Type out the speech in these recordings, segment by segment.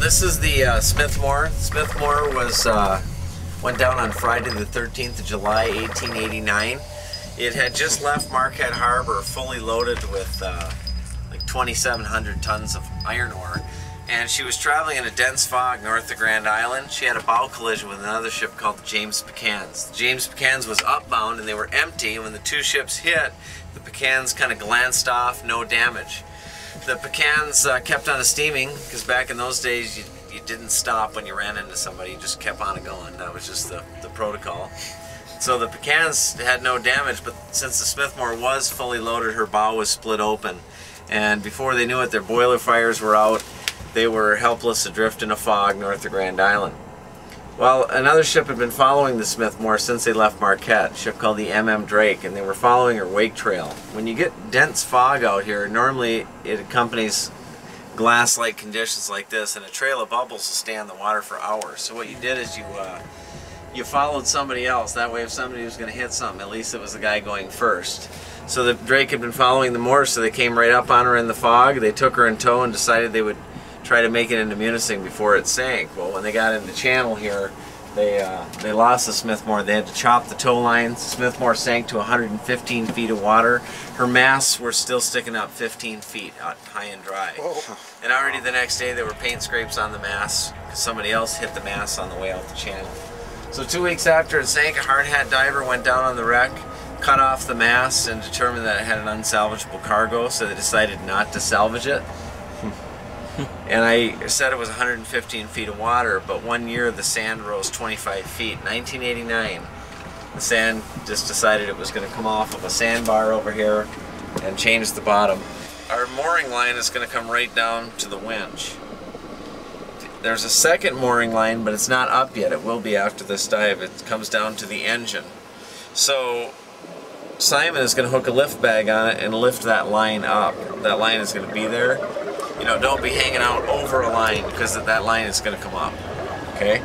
This is the Smithmore. Smithmore was went down on Friday the 13th of July, 1889. It had just left Marquette Harbor fully loaded with like 2,700 tons of iron ore, and she was traveling in a dense fog north of Grand Island. She had a bow collision with another ship called the James Pecans. The James Pecans was upbound and they were empty, and when the two ships hit, the Pecans kind of glanced off, no damage. The Pecans kept on steaming, because back in those days you didn't stop when you ran into somebody, you just kept on going. That was just the protocol. So the Pecans had no damage, but since the Smithmore was fully loaded, her bow was split open. And before they knew it, their boiler fires were out. They were helpless adrift in a fog north of Grand Island. Well, another ship had been following the Smithmore since they left Marquette, a ship called the M.M. Drake, and they were following her wake trail. When you get dense fog out here, normally it accompanies glass-like conditions like this, and a trail of bubbles will stay on the water for hours. So what you did is you followed somebody else. That way if somebody was going to hit something, at least it was the guy going first. So the Drake had been following the Moor, so they came right up on her in the fog. They took her in tow and decided they would try to make it into Munising before it sank. Well, when they got into channel here, they lost the Smithmore. They had to chop the tow lines. The Smithmore sank to 115 feet of water. Her masts were still sticking up 15 feet out high and dry. Whoa. And already the next day there were paint scrapes on the masts because somebody else hit the masts on the way out the channel. So 2 weeks after it sank, a hard hat diver went down on the wreck, cut off the masts, and determined that it had an unsalvageable cargo, so they decided not to salvage it. And I said it was 115 feet of water, but one year the sand rose 25 feet. 1989, the sand just decided it was going to come off of a sandbar over here and change the bottom. Our mooring line is going to come right down to the winch. There's a second mooring line, but it's not up yet. It will be after this dive. It comes down to the engine. So Simon is going to hook a lift bag on it and lift that line up. That line is going to be there. You know, don't be hanging out over a line, because that line is going to come up. Okay?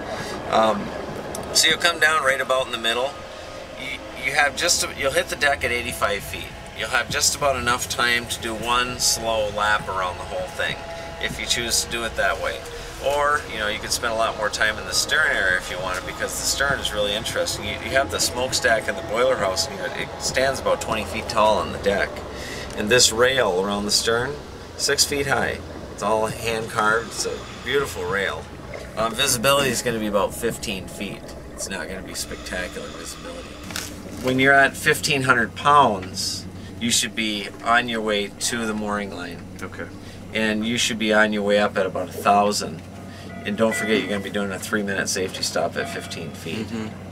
So you'll come down right about in the middle. You'll hit the deck at 85 feet. You'll have just about enough time to do one slow lap around the whole thing, if you choose to do it that way. Or, you know, you can spend a lot more time in the stern area if you wanted, because the stern is really interesting. You have the smokestack and the boiler house, and it stands about 20 feet tall on the deck. And this rail around the stern, 6 feet high. It's all hand carved. It's a beautiful rail. Visibility is going to be about 15 feet. It's not going to be spectacular visibility. When you're at 1,500 pounds, you should be on your way to the mooring line. Okay. And you should be on your way up at about 1,000. And don't forget, you're going to be doing a 3-minute safety stop at 15 feet. Mm-hmm.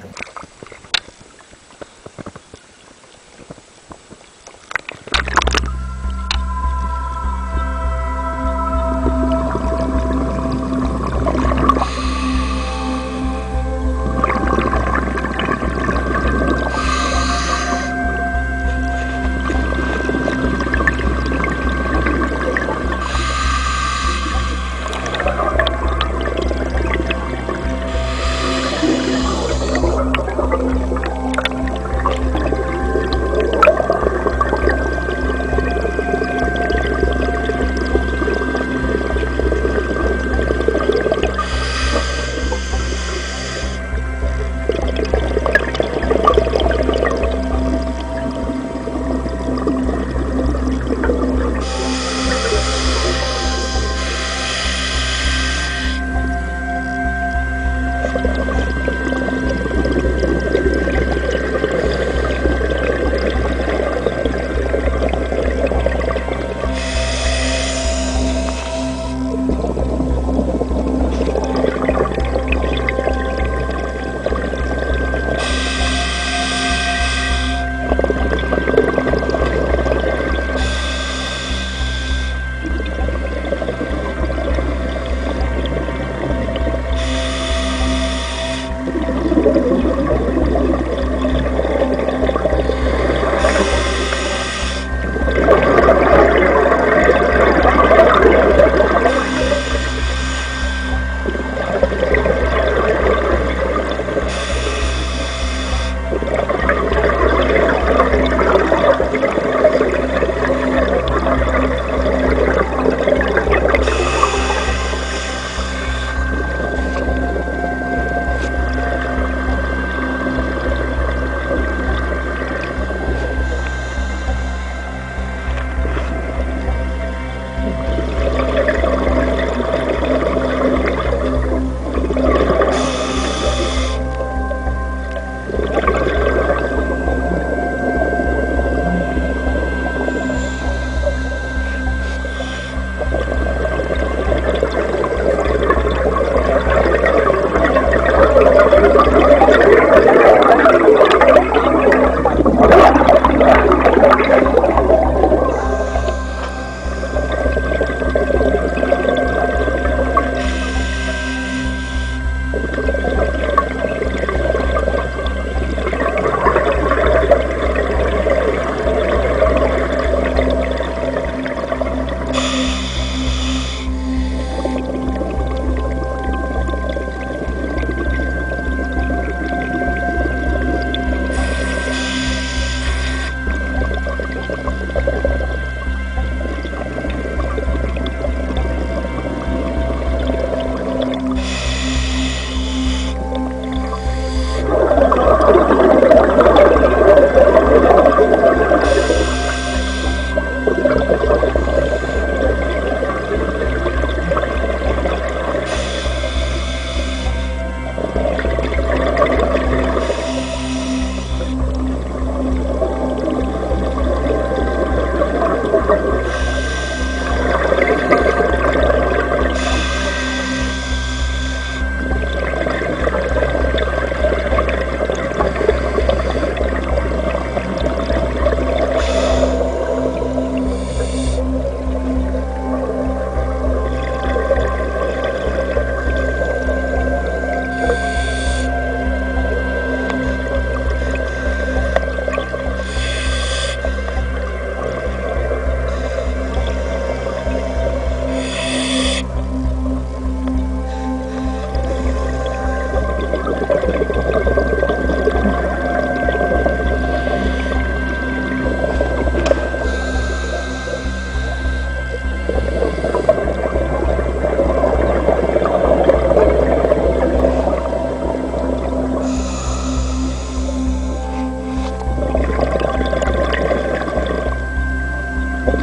What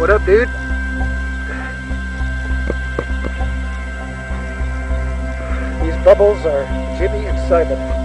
up, dude? These bubbles are Jimmy and Simon.